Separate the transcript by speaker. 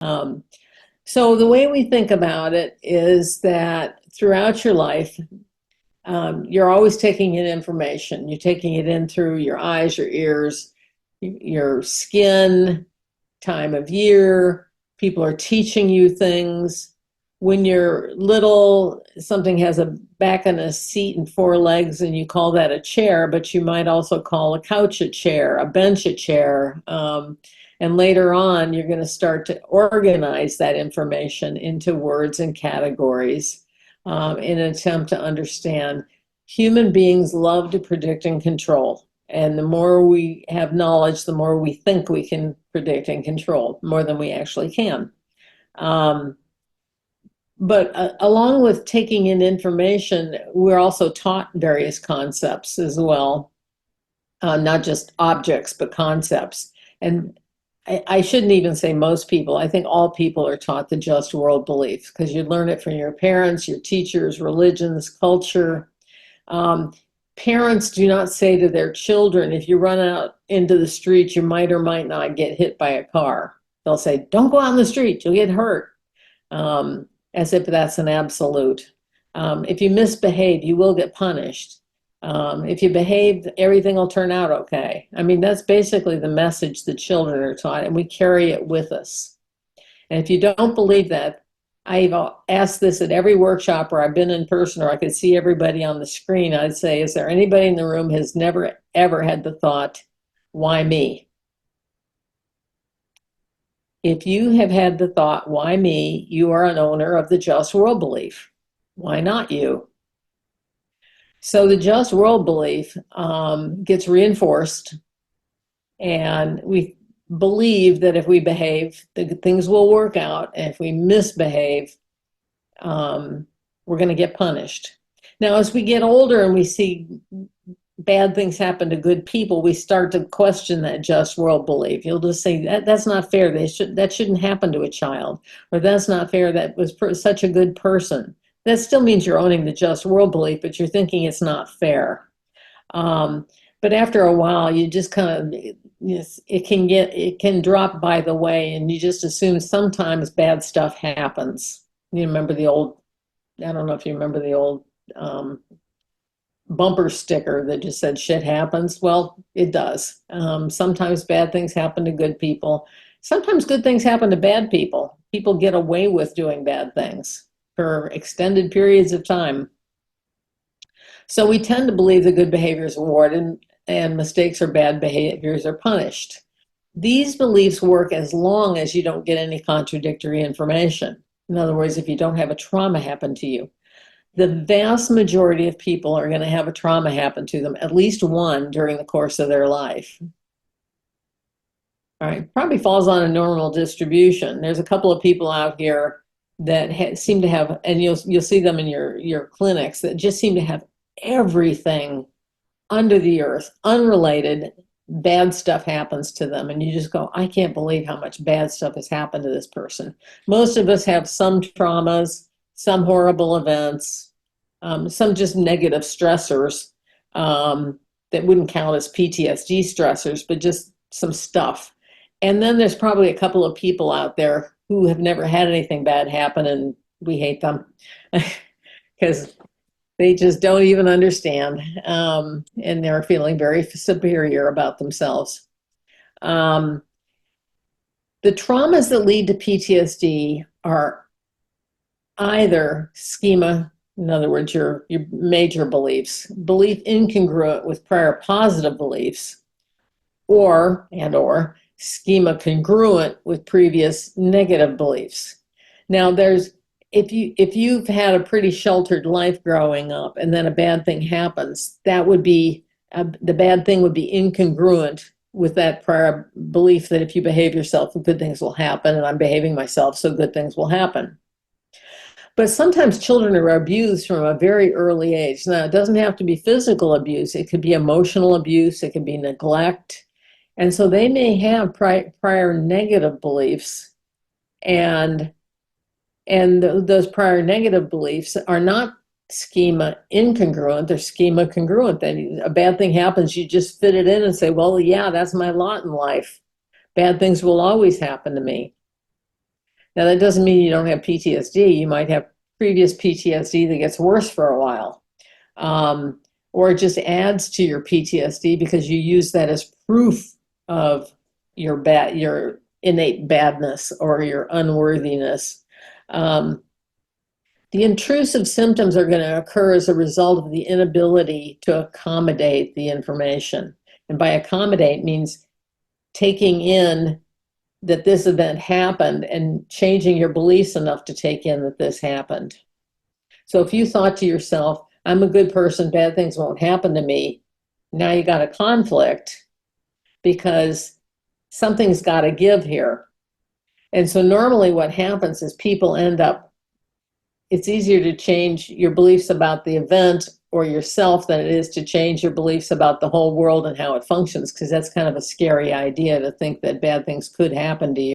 Speaker 1: Um, so the way we think about it is that throughout your life, you're always taking in information. You're taking it in through your eyes, your ears, your skin, time of year. People are teaching you things. When you're little, something has a back and a seat and four legs, and you call that a chair, but you might also call a couch a chair, a bench a chair. And later on, you're going to start to organize that information into words and categories in an attempt to understand. Human beings love to predict and control. And the more we have knowledge, the more we think we can predict and control, more than we actually can. But along with taking in information, we're also taught various concepts as well, not just objects, but concepts. And I shouldn't even say most people. I think all people are taught the just world belief because you learn it from your parents, your teachers, religions, culture. Parents do not say to their children, if you run out into the street, you might or might not get hit by a car. They'll say, don't go out in the street, you'll get hurt, as if that's an absolute. If you misbehave, you will get punished. If you behave, everything will turn out okay. I mean, that's basically the message the children are taught, and we carry it with us. And if you don't believe that, I've asked this at every workshop where I've been in person or I could see everybody on the screen. I'd say, is there anybody in the room has never, ever had the thought, why me? If you have had the thought, why me, you are an owner of the just world belief. Why not you? So the just world belief gets reinforced, and we believe that if we behave, things will work out. And if we misbehave, we're going to get punished. Now, as we get older and we see bad things happen to good people, we start to question that just world belief. You'll just say, that's not fair. That shouldn't happen to a child. Or that's not fair. That was such a good person. That still means you're owning the just world belief, but you're thinking it's not fair. But after a while, you just kind of, it can drop by the way, and you just assume sometimes bad stuff happens. You remember the old, I don't know if you remember the old bumper sticker that just said shit happens. Well, it does. Sometimes bad things happen to good people. Sometimes good things happen to bad people. People get away with doing bad things for extended periods of time. So we tend to believe that good behavior is rewarded and mistakes or bad behaviors are punished. These beliefs work as long as you don't get any contradictory information. In other words, if you don't have a trauma happen to you. The vast majority of people are going to have a trauma happen to them, at least one during the course of their life. All right, probably falls on a normal distribution. There's a couple of people out here that seem to have, and you'll see them in your clinics, that just seem to have everything under the earth, unrelated, bad stuff happens to them. And you just go, I can't believe how much bad stuff has happened to this person. Most of us have some traumas, some horrible events, some just negative stressors that wouldn't count as PTSD stressors, but just some stuff. And then there's probably a couple of people out there who have never had anything bad happen, and we hate them because they just don't even understand, and they're feeling very superior about themselves. The traumas that lead to PTSD are either schema, in other words, your major beliefs, belief incongruent with prior positive beliefs, or schema congruent with previous negative beliefs. Now, if you've had a pretty sheltered life growing up and then a bad thing happens, that would be the bad thing would be incongruent with that prior belief that if you behave yourself, good things will happen, and I'm behaving myself, so good things will happen. But sometimes children are abused from a very early age. Now, it doesn't have to be physical abuse. It could be emotional abuse. It could be neglect. And so they may have prior negative beliefs, and those prior negative beliefs are not schema incongruent, they're schema congruent. Then a bad thing happens, you just fit it in and say, well, yeah, that's my lot in life. Bad things will always happen to me. Now, that doesn't mean you don't have PTSD. You might have previous PTSD that gets worse for a while. Or it just adds to your PTSD because you use that as proof of your innate badness or your unworthiness. The intrusive symptoms are going to occur as a result of the inability to accommodate the information. And by accommodate means taking in that this event happened and changing your beliefs enough to take in that this happened. So if you thought to yourself, I'm a good person, bad things won't happen to me, now you got a conflict because something's got to give here. And so normally what happens is people end up, it's easier to change your beliefs about the event or yourself than it is to change your beliefs about the whole world and how it functions, because that's kind of a scary idea to think that bad things could happen to you.